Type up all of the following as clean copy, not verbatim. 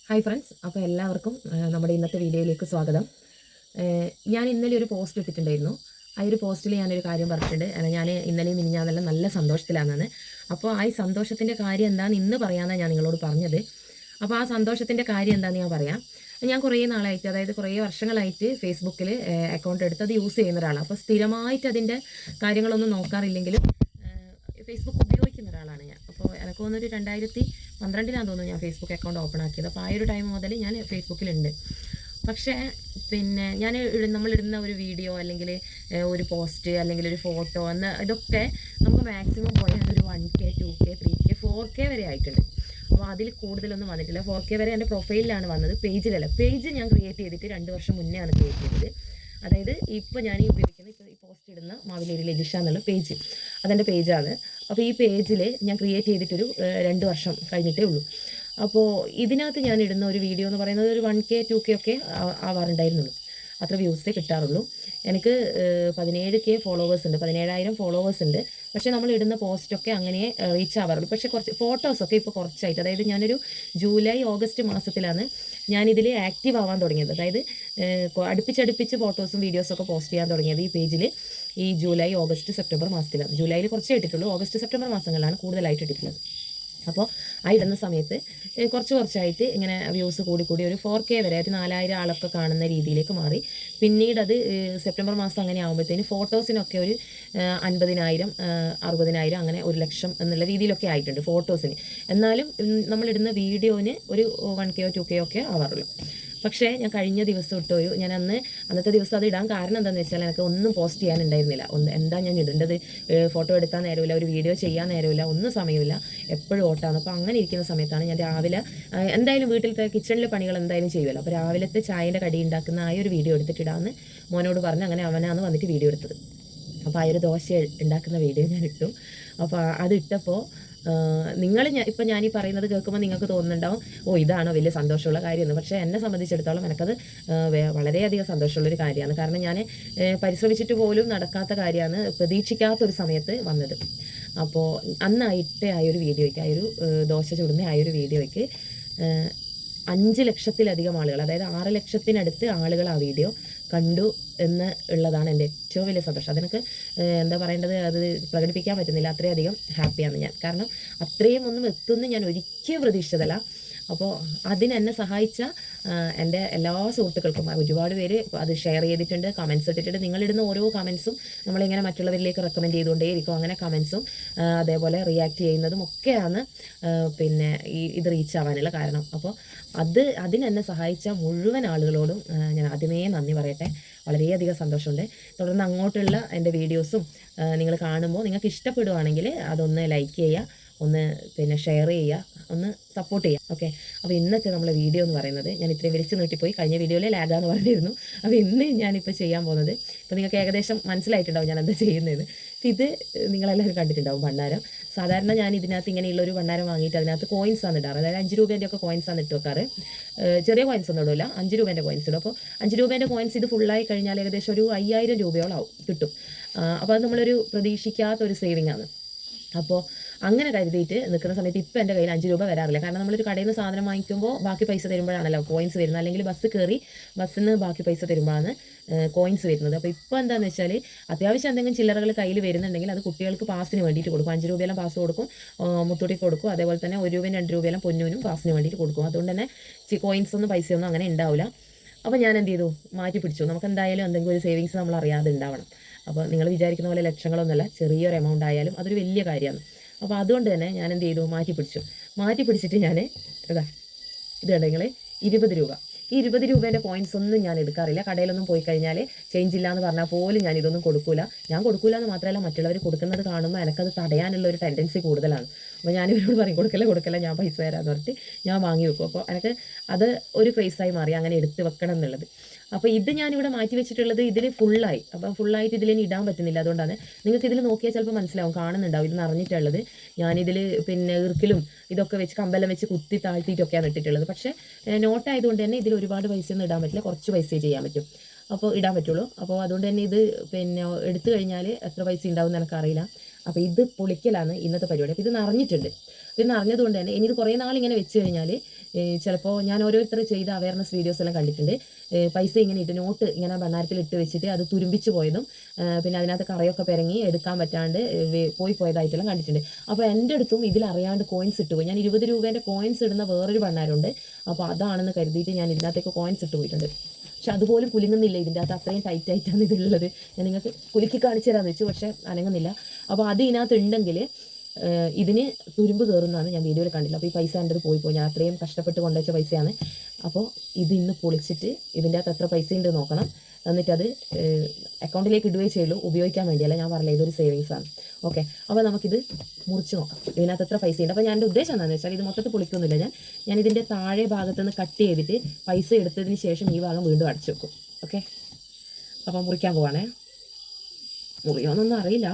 Hi friends, അപ്പോൾ എല്ലാവർക്കും നമ്മുടെ ഇന്നത്തെ വീഡിയോയിലേക്ക് സ്വാഗതം. ഞാൻ ഇന്നലെ ഒരു പോസ്റ്റ് ഇട്ടിട്ടുണ്ടായിരുന്നു. ആ ഒരു പോസ്റ്റിൽ ഞാനൊരു കാര്യം പറഞ്ഞിട്ടുണ്ട്. ഞാൻ ഇന്നലെയും മിനിഞ്ഞാന്നെല്ലാം നല്ല സന്തോഷത്തിലാണെന്ന്. അപ്പോൾ ആ സന്തോഷത്തിൻ്റെ കാര്യം എന്താണെന്ന് ഇന്ന് പറയാമെന്നാണ് ഞാൻ നിങ്ങളോട് പറഞ്ഞത്. അപ്പോൾ ആ സന്തോഷത്തിൻ്റെ കാര്യം എന്താണെന്ന് ഞാൻ പറയാം. ഞാൻ കുറേ നാളായിട്ട്, അതായത് കുറേ വർഷങ്ങളായിട്ട് ഫേസ്ബുക്കിൽ അക്കൗണ്ട് എടുത്ത് അത് യൂസ് ചെയ്യുന്ന ഒരാളാണ്. അപ്പോൾ സ്ഥിരമായിട്ട് അതിൻ്റെ കാര്യങ്ങളൊന്നും നോക്കാറില്ലെങ്കിലും ഫേസ്ബുക്ക് ഉപയോഗിക്കുന്ന ഒരാളാണ് ഞാൻ. അപ്പോൾ എനിക്ക് തോന്നുന്നൊരു 2012 തോന്നുന്നു ഞാൻ ഫേസ്ബുക്ക് അക്കൗണ്ട് ഓപ്പൺ ആക്കിയത്. അപ്പോൾ ആ ഒരു ടൈം മുതൽ ഞാൻ ഫേസ്ബുക്കിലുണ്ട്. പക്ഷേ പിന്നെ നമ്മളിടുന്ന ഒരു വീഡിയോ അല്ലെങ്കിൽ ഒരു പോസ്റ്റ് അല്ലെങ്കിൽ ഒരു ഫോട്ടോ ഇതൊക്കെ നമുക്ക് മാക്സിമം പോയാൽ ഒരു 1K 2K 3K 4K വരെ ആയിട്ടുണ്ട്. അപ്പോൾ അതിൽ കൂടുതലൊന്നും വന്നിട്ടില്ല. 4K വരെ എൻ്റെ പ്രൊഫൈലിലാണ് വന്നത്, പേജിലല്ല. പേജ് ഞാൻ ക്രിയേറ്റ് ചെയ്തിട്ട് 2 വർഷം മുന്നേ ആണ് ക്രിയേറ്റ് ചെയ്തത്. അതായത് ഇപ്പോൾ ഞാൻ ഉപയോഗിക്കുന്ന ഈ പോസ്റ്റ് ഇടുന്ന മാവിലേരി ലജിഷ എന്നുള്ള പേജ്, അതെൻ്റെ പേജാണ്. അപ്പോൾ ഈ പേജിൽ ഞാൻ ക്രിയേറ്റ് ചെയ്തിട്ടൊരു 2 വർഷം കഴിഞ്ഞിട്ടേ ഉള്ളൂ. അപ്പോൾ ഇതിനകത്ത് ഞാൻ ഇടുന്ന ഒരു വീഡിയോ എന്ന് പറയുന്നത് ഒരു 1K 2K ഒക്കെ ആവാറുണ്ടായിരുന്നുള്ളൂ. അത്ര വ്യൂസേ കിട്ടാറുള്ളൂ. എനിക്ക് 17K ഫോളോവേഴ്സ് ഉണ്ട്, 17,000 ഫോളോവേഴ്സ് ഉണ്ട്. പക്ഷേ നമ്മൾ ഇടുന്ന പോസ്റ്റൊക്കെ അങ്ങനെ റീച്ച് ആവാറുള്ളൂ. പക്ഷേ കുറച്ച് ഫോട്ടോസൊക്കെ ഇപ്പോൾ കുറച്ചായിട്ട്, അതായത് ഞാനൊരു ജൂലൈ ഓഗസ്റ്റ് മാസത്തിലാണ് ഞാനിതിൽ ആക്റ്റീവ് ആവാൻ തുടങ്ങിയത്. അതായത് അടുപ്പിച്ചടുപ്പിച്ച് ഫോട്ടോസും വീഡിയോസൊക്കെ പോസ്റ്റ് ചെയ്യാൻ തുടങ്ങിയത് ഈ പേജിൽ ഈ ജൂലൈ ഓഗസ്റ്റ് സെപ്റ്റംബർ മാസത്തിലാണ്. ജൂലൈയിൽ കുറച്ചേ ഇട്ടിട്ടുള്ളൂ, ഓഗസ്റ്റ് സെപ്റ്റംബർ മാസങ്ങളിലാണ് കൂടുതലായിട്ട് ഇട്ടിട്ടുള്ളത്. അപ്പോൾ ആ ഇടുന്ന സമയത്ത് കുറച്ചായിട്ട് ഇങ്ങനെ വ്യൂസ് കൂടി ഒരു 4K വരെ ഒരു 4,000 ആളൊക്കെ കാണുന്ന രീതിയിലേക്ക് മാറി. പിന്നീട് അത് സെപ്റ്റംബർ മാസം അങ്ങനെ ആകുമ്പോഴത്തേന് ഫോട്ടോസിനൊക്കെ ഒരു 50,000 60,000 അങ്ങനെ 1,00,000 എന്നുള്ള രീതിയിലൊക്കെ ആയിട്ടുണ്ട് ഫോട്ടോസിന്. എന്നാലും നമ്മളിടുന്ന വീഡിയോന് ഒരു 1K 2K ഒക്കെ ആവാറുള്ളൂ. പക്ഷേ ഞാൻ കഴിഞ്ഞ ദിവസം ഇട്ടൊരു അന്നത്തെ ദിവസം അത് ഇടാൻ കാരണം എന്താണെന്ന് വെച്ചാൽ എനിക്ക് ഒന്നും പോസ്റ്റ് ചെയ്യാനുണ്ടായിരുന്നില്ല. എന്താ ഞാൻ ഇടേണ്ടത്, ഫോട്ടോ എടുക്കാൻ നേരമില്ല, ഒരു വീഡിയോ ചെയ്യാൻ നേരമില്ല, ഒന്നും സമയമില്ല, എപ്പോഴും ഓട്ടാണ്. അപ്പോൾ അങ്ങനെ ഇരിക്കുന്ന സമയത്താണ് ഞാൻ രാവിലെ എന്തായാലും വീട്ടിലത്തെ കിച്ചണിലെ പണികൾ എന്തായാലും ചെയ്യുമല്ലോ. അപ്പോൾ രാവിലത്തെ ചായൻ്റെ കടി ഉണ്ടാക്കുന്ന ആ ഒരു വീഡിയോ എടുത്തിട്ടിടാമെന്ന് മോനോട് പറഞ്ഞ് അങ്ങനെ അവനാണ് വന്നിട്ട് വീഡിയോ എടുത്തത്. അപ്പോൾ ആ ഒരു ദോശ ഉണ്ടാക്കുന്ന വീഡിയോ ഞാൻ ഇട്ടു. അപ്പോൾ അത് ഇട്ടപ്പോൾ ഇപ്പം ഞാനീ പറയുന്നത് കേൾക്കുമ്പോൾ നിങ്ങൾക്ക് തോന്നുന്നുണ്ടാവും, ഇതാണോ വലിയ സന്തോഷമുള്ള കാര്യമെന്ന്. പക്ഷേ എന്നെ സംബന്ധിച്ചിടത്തോളം എനിക്കത് വളരെയധികം സന്തോഷമുള്ളൊരു കാര്യമാണ്. കാരണം ഞാൻ പരിശ്രമിച്ചിട്ട് പോലും നടക്കാത്ത കാര്യമാണ് പ്രതീക്ഷിക്കാത്തൊരു സമയത്ത് വന്നത്. അപ്പോൾ അന്നായിട്ട് ആ ഒരു വീഡിയോയ്ക്ക്, ആ ഒരു ദോശ ചുടുന്ന ആ ഒരു വീഡിയോയ്ക്ക് 5 ലക്ഷത്തിലധികം ആളുകൾ, അതായത് 6 ലക്ഷത്തിനടുത്ത് ആളുകൾ ആ വീഡിയോ കണ്ടു എന്ന് ഉള്ളതാണ് എൻ്റെ ഏറ്റവും വലിയ സന്തോഷം. അതെനിക്ക് എന്താ പറയേണ്ടത്, അത് പ്രകടിപ്പിക്കാൻ പറ്റുന്നില്ല. അത്രയധികം ഹാപ്പിയാണ് ഞാൻ. കാരണം അത്രയും ഒന്നും എത്തുമെന്ന് ഞാൻ ഒരിക്കലും പ്രതീക്ഷിച്ചതല്ല. അപ്പോൾ അതിനെന്നെ സഹായിച്ച എൻ്റെ എല്ലാ സുഹൃത്തുക്കൾക്കും ഒരുപാട് പേര് അത് ഷെയർ ചെയ്തിട്ടുണ്ട്, കമൻസ് ഇട്ടിട്ടുണ്ട്. നിങ്ങളിടുന്ന ഓരോ കമൻസും നമ്മളിങ്ങനെ മറ്റുള്ളവരിലേക്ക് റെക്കമെൻഡ് ചെയ്തുകൊണ്ടേയിരിക്കും. അങ്ങനെ കമൻസും അതേപോലെ റിയാക്ട് ചെയ്യുന്നതും ഒക്കെയാണ് പിന്നെ ഇത് റീച്ച് ആവാനുള്ള കാരണം. അപ്പോൾ അതിനെന്നെ സഹായിച്ച മുഴുവൻ ആളുകളോടും ഞാൻ ആദ്യമേ നന്ദി പറയട്ടെ. വളരെയധികം സന്തോഷമുണ്ട്. തുടർന്ന് അങ്ങോട്ടുള്ള എൻ്റെ വീഡിയോസും നിങ്ങൾ കാണുമ്പോൾ നിങ്ങൾക്ക് ഇഷ്ടപ്പെടുവാണെങ്കിൽ അതൊന്ന് ലൈക്ക് ചെയ്യുക, ഒന്ന് ഷെയർ ചെയ്യുക, ഒന്ന് സപ്പോർട്ട് ചെയ്യുക. ഓക്കെ, അപ്പോൾ ഇന്നത്തെ നമ്മളെ വീഡിയോ എന്ന് പറയുന്നത്, ഞാൻ ഇത്രയും വിളിച്ച് നീട്ടിപ്പോയി, കഴിഞ്ഞ വീഡിയോയിൽ ലാഗാന്ന് പറഞ്ഞിരുന്നു. അപ്പോൾ ഇന്ന് ഞാനിപ്പോൾ ചെയ്യാൻ പോകുന്നത്, ഇപ്പോൾ നിങ്ങൾക്ക് ഏകദേശം മനസ്സിലായിട്ടുണ്ടാവും ഞാൻ എന്താ ചെയ്യുന്നത്. ഇത് നിങ്ങളെല്ലാവരും കണ്ടിട്ടുണ്ടാവും, ഭണ്ണാരം. സാധാരണ ഞാൻ ഇതിനകത്ത് ഇങ്ങനെയുള്ളൊരു ഭണ്ണാരം വാങ്ങിയിട്ട് അതിനകത്ത് കോയിൻസാണ് ഇടാറ്. അതായത് 5 രൂപേൻ്റെ ഒക്കെ കോയിൻസാണ് ഇട്ട് വെക്കാറ്. ചെറിയ കോയിൻസ് ഒന്നും ഇടില്ല, 5 രൂപേൻ്റെ കോയിൻസ് ഇടും. അപ്പോൾ 5 രൂപേൻ്റെ കോയിൻസ് ഇത് ഫുള്ളായി കഴിഞ്ഞാൽ ഏകദേശം ഒരു 5,000 രൂപയോളം കിട്ടും. അപ്പോൾ അത് നമ്മളൊരു പ്രതീക്ഷിക്കാത്തൊരു സേവിങ് ആണ്. അപ്പോൾ അങ്ങനെ കരുതിയിട്ട് നിൽക്കുന്ന സമയത്ത് ഇപ്പോൾ എൻ്റെ കയ്യിൽ 5 രൂപ വരാറില്ല. കാരണം നമ്മളൊരു കടയിൽ നിന്ന് സാധനം വാങ്ങിക്കുമ്പോൾ ബാക്കി പൈസ തരുമ്പോഴാണല്ലോ കോയിൻസ് വരുന്നത്. അല്ലെങ്കിൽ ബസ്സിൽ നിന്ന് ബാക്കി പൈസ തരുമ്പോഴാണ് കോയിൻസ് വരുന്നത്. അപ്പോൾ ഇപ്പോൾ എന്താണെന്ന് വെച്ചാൽ അത്യാവശ്യം എന്തെങ്കിലും ചില്ലറകൾ കയ്യിൽ വരുന്നുണ്ടെങ്കിൽ അത് കുട്ടികൾക്ക് പാസിന് വേണ്ടിയിട്ട് കൊടുക്കും. 5 രൂപയെല്ലാം പാസ് കൊടുക്കും, മുത്തൂട്ടിക്ക് കൊടുക്കും. അതേപോലെ തന്നെ 1 രൂപയും 2 രൂപയെല്ലാം പൊന്നൂനും പാസിന് വേണ്ടിയിട്ട് കൊടുക്കും. അതുകൊണ്ട് തന്നെ കോയിൻസൊന്നും പൈസയൊന്നും അങ്ങനെ ഉണ്ടാവില്ല. അപ്പോൾ ഞാൻ എന്ത് ചെയ്തു, മാറ്റി പിടിച്ചു. നമുക്ക് എന്തായാലും എന്തെങ്കിലും ഒരു സേവിങ്സ് നമ്മൾ അറിയാതെ ഉണ്ടാവണം. അപ്പോൾ നിങ്ങൾ വിചാരിക്കുന്ന പോലെ ലക്ഷങ്ങളൊന്നുമല്ല, ചെറിയൊരു എമൗണ്ട് ആയാലും അതൊരു വലിയ കാര്യമാണ്. അപ്പോൾ അതുകൊണ്ട് തന്നെ ഞാൻ എന്ത് ചെയ്തു, മാറ്റി പിടിച്ചിട്ട് ഞാൻ ഇത് കണ്ടെങ്കിൽ 20 രൂപ, ഈ 20 രൂപേൻ്റെ കോയിൻസ് ഒന്നും ഞാൻ എടുക്കാറില്ല. കടയിലൊന്നും പോയി കഴിഞ്ഞാൽ ചേഞ്ച് ഇല്ല എന്ന് പറഞ്ഞാൽ പോലും ഞാൻ ഇതൊന്നും കൊടുക്കൂല. ഞാൻ കൊടുക്കൂല എന്ന് മാത്രമല്ല, മറ്റുള്ളവർ കൊടുക്കുന്നത് കാണുമ്പോൾ എനിക്കത് തടയാനുള്ള ഒരു ടെൻഡൻസി കൂടുതലാണ്. അപ്പോൾ ഞാൻ ഇവരോട് പറയും, കൊടുക്കല്ല, ഞാൻ പൈസ തരാമെന്ന് പറഞ്ഞിട്ട് ഞാൻ വാങ്ങി വെക്കും. അപ്പോൾ എനിക്ക് അത് ഒരു ക്രേസായി മാറി, അങ്ങനെ എടുത്ത് വെക്കണം എന്നുള്ളത്. അപ്പോൾ ഇത് ഞാനിവിടെ മാറ്റി വെച്ചിട്ടുള്ളത് ഇതിൽ ഫുള്ളായി. അപ്പോൾ ഫുള്ളായിട്ട് ഇതിലിനി ഇടാൻ പറ്റുന്നില്ല. അതുകൊണ്ടാണ് നിങ്ങൾക്ക് ഇതിൽ നോക്കിയാൽ ചിലപ്പോൾ മനസ്സിലാവും, കാണുന്നുണ്ടാവും ഇത് നിറഞ്ഞിട്ടുള്ളത്. ഞാനിതിൽ ഇറുക്കിലും ഇതൊക്കെ വെച്ച് കമ്പലം വെച്ച് കുത്തി താഴ്ത്തിയിട്ടൊക്കെയാണ് ഇട്ടിട്ടുള്ളത്. പക്ഷേ നോട്ടായതുകൊണ്ട് തന്നെ ഇതിൽ ഒരുപാട് പൈസയൊന്നും ഇടാൻ പറ്റില്ല, കുറച്ച് പൈസയെ ചെയ്യാൻ പറ്റും. അപ്പോൾ ഇടാൻ പറ്റുള്ളൂ. അപ്പോൾ അതുകൊണ്ട് തന്നെ ഇത് എടുത്തു കഴിഞ്ഞാൽ എത്ര പൈസ ഉണ്ടാവും എന്ന് എനിക്കറിയില്ല. അപ്പോൾ ഇത് പൊളിക്കലാണ് ഇന്നത്തെ പരിപാടി. അപ്പോൾ ഇത് നിറഞ്ഞിട്ടുണ്ട്. ഇത് നിറഞ്ഞതുകൊണ്ട് തന്നെ ഇനി ഇത് കുറേ നാളിങ്ങനെ വെച്ച് കഴിഞ്ഞാൽ ചിലപ്പോൾ ഞാൻ ഓരോരുത്തർ ചെയ്ത അവയർനെസ് വീഡിയോസ് എല്ലാം കണ്ടിട്ടുണ്ട്. പൈസ ഇങ്ങനെ ഇട്ട് നോട്ട് ഇങ്ങനെ ഭണ്ണാരത്തിൽ ഇട്ട് വെച്ചിട്ട് അത് തുരുമ്പിച്ച് പോയതും പിന്നെ അതിനകത്ത് കറയൊക്കെ പെരങ്ങി എടുക്കാൻ പറ്റാണ്ട് പോയതായിട്ടെല്ലാം കണ്ടിട്ടുണ്ട്. അപ്പോൾ എൻ്റെ അടുത്തും ഇതിലറിയാണ്ട് കോയിൻസ് ഇട്ട് പോയി. ഞാൻ 20 രൂപേൻ്റെ കോയിൻസ് ഇടുന്ന വേറൊരു ഭണ്ണാരമുണ്ട്. അപ്പോൾ അതാണെന്ന് കരുതിയിട്ട് ഞാൻ ഇതിനകത്തേക്ക് കോയിൻസ് ഇട്ട് പോയിട്ടുണ്ട്. പക്ഷെ അതുപോലും കുലുങ്ങുന്നില്ല. ഇതിൻ്റെ അകത്ത് അത്രയും ടൈറ്റായിട്ടാണ് ഇതുള്ളത്. ഞാൻ നിങ്ങൾക്ക് കുലുക്കി കാണിച്ചു തരാമെന്ന് വെച്ചു, പക്ഷേ അനങ്ങുന്നില്ല. അപ്പോൾ അത് ഇതിനകത്ത് ഉണ്ടെങ്കിൽ ഇതിന് തുരുമ്പ് കയറുന്നതാണ് ഞാൻ വീഡിയോയിൽ കണ്ടില്ല. അപ്പോൾ ഈ പൈസ എൻ്റെ പോയി ഞാൻ അത്രയും കഷ്ടപ്പെട്ട് കൊണ്ടുവച്ച പൈസയാണ്. അപ്പോൾ ഇത് ഇന്ന് പൊളിച്ചിട്ട് ഇതിൻ്റെ അകത്ത് എത്ര പൈസ ഉണ്ട് നോക്കണം. എന്നിട്ടത് അക്കൗണ്ടിലേക്ക് ഇടുകയേ ചെയ്യുള്ളൂ, ഉപയോഗിക്കാൻ വേണ്ടിയല്ല. ഞാൻ പറഞ്ഞില്ല, ഇതൊരു സേവിങ്സ് ആണ്. ഓക്കെ, അപ്പോൾ നമുക്കിത് മുറിച്ച് നോക്കാം ഇതിനകത്ത് എത്ര പൈസ ഉണ്ട്. അപ്പോൾ ഞാൻ എൻ്റെ ഉദ്ദേശം എന്താണെന്ന് വെച്ചാൽ ഇത് മൊത്തത്തിൽ പൊളിക്കൊന്നുമില്ല. ഞാൻ ഇതിൻ്റെ താഴെ ഭാഗത്ത് നിന്ന് കട്ട് ചെയ്തിട്ട് പൈസ എടുത്തതിന് ശേഷം ഈ ഭാഗം വീണ്ടും അടച്ചു വെക്കും. ഓക്കെ, അപ്പോൾ മുറിക്കാൻ പോവാണേ. മുറിയോന്നൊന്നും അറിയില്ല.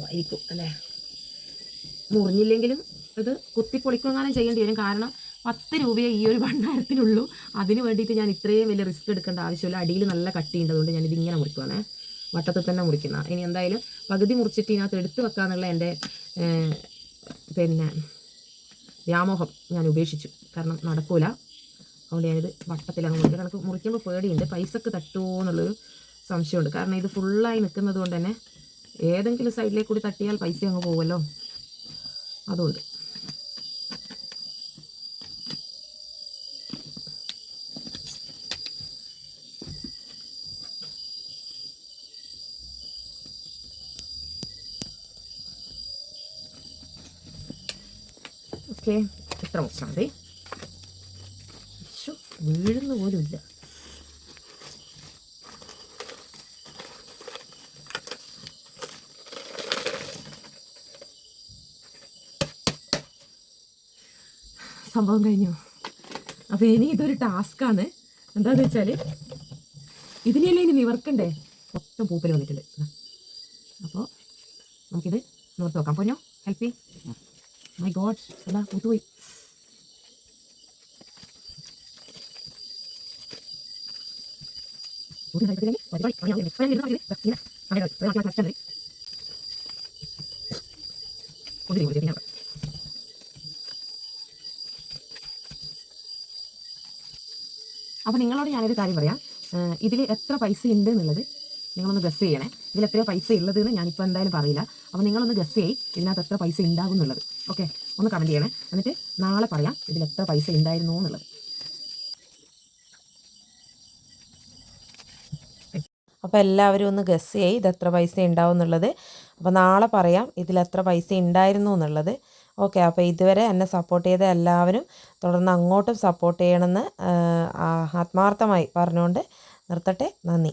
ആയിരിക്കും അല്ലേ, മുറിഞ്ഞില്ലെങ്കിലും ഇത് കുത്തിപ്പൊളിക്കുമെങ്ങാനും ചെയ്യേണ്ടി വരും. കാരണം 10 രൂപയെ ഈ ഒരു ഭണ്ണാരത്തിനുള്ളൂ. അതിന് വേണ്ടിയിട്ട് ഞാൻ ഇത്രയും വലിയ റിസ്ക് എടുക്കേണ്ട ആവശ്യമില്ല. അടിയിൽ നല്ല കട്ടിയുണ്ടതുകൊണ്ട് ഞാൻ ഇതിങ്ങനെ മുറിക്കുവാണേ, വട്ടത്തിൽ തന്നെ മുറിക്കുന്ന. ഇനി എന്തായാലും പകുതി മുറിച്ചിട്ട് ഇതിനകത്ത് എടുത്ത് വെക്കാന്നുള്ള എൻ്റെ പിന്നെ വ്യാമോഹം ഞാൻ ഉപേക്ഷിച്ചു. കാരണം നടക്കൂല. അതുകൊണ്ട് ഞാനിത് വട്ടത്തിലാണ് മുറിക്കുന്നത്. എനിക്ക് മുറിക്കുമ്പോൾ പേടിയുണ്ട്, പൈസക്ക് തട്ടുമോ എന്നുള്ളൊരു സംശയമുണ്ട്. കാരണം ഇത് ഫുള്ളായി നിൽക്കുന്നത് കൊണ്ട് തന്നെ ഏതെങ്കിലും സൈഡിലേക്ക് കൂടി തട്ടിയാൽ പൈസ അങ്ങ് പോകുമല്ലോ. അതുകൊണ്ട് ഓക്കെ, ഇത്ര മുറിച്ചാൽ മതി. വീഴുന്ന പോലും ഇല്ല. സംഭവം കഴിഞ്ഞു. അപ്പോൾ ഇനി ഇതൊരു ടാസ്ക്കാണ്. എന്താണെന്ന് വെച്ചാൽ ഇതിനെല്ലാം ഇനി നിവർക്കണ്ടേ. മൊത്തം പൂപ്പൽ വന്നിട്ടുണ്ട്. അപ്പോൾ നമുക്കിത് നിവർത്ത് നോക്കാം. പൊന്നോ ഹെൽപ്പ് ചെയ്യും. മൈ ഗോഡ്, എന്താ പൂത്തുപോയി. അപ്പോൾ നിങ്ങളോട് ഞാനൊരു കാര്യം പറയാം. ഇതിൽ എത്ര പൈസ ഉണ്ട് എന്നുള്ളത് നിങ്ങളൊന്ന് ഗസ് ചെയ്യണേ. ഇതിൽ എത്രയോ പൈസ ഉള്ളതെന്ന് ഞാനിപ്പോൾ എന്തായാലും പറയില്ല. അപ്പോൾ നിങ്ങളൊന്ന് ഗസ് ചെയ്യ് ഇതിനകത്ത് എത്ര പൈസ ഉണ്ടാകും എന്നുള്ളത്. ഓക്കെ, ഒന്ന് കമൻറ്റ് ചെയ്യണേ. എന്നിട്ട് നാളെ പറയാം ഇതിൽ എത്ര പൈസ ഉണ്ടായിരുന്നു എന്നുള്ളത്. അപ്പോൾ എല്ലാവരും ഒന്ന് ഗസ് ചെയ്യ് ഇതെത്ര പൈസ ഉണ്ടാവും എന്നുള്ളത്. അപ്പോൾ നാളെ പറയാം ഇതിലെത്ര പൈസ ഉണ്ടായിരുന്നു എന്നുള്ളത്. ഓക്കെ, അപ്പോൾ ഇതുവരെ എന്നെ സപ്പോർട്ട് ചെയ്ത എല്ലാവരും തുടർന്ന് അങ്ങോട്ടും സപ്പോർട്ട് ചെയ്യണമെന്ന് ആത്മാർത്ഥമായി പറഞ്ഞുകൊണ്ട് നിർത്തട്ടെ. നന്ദി.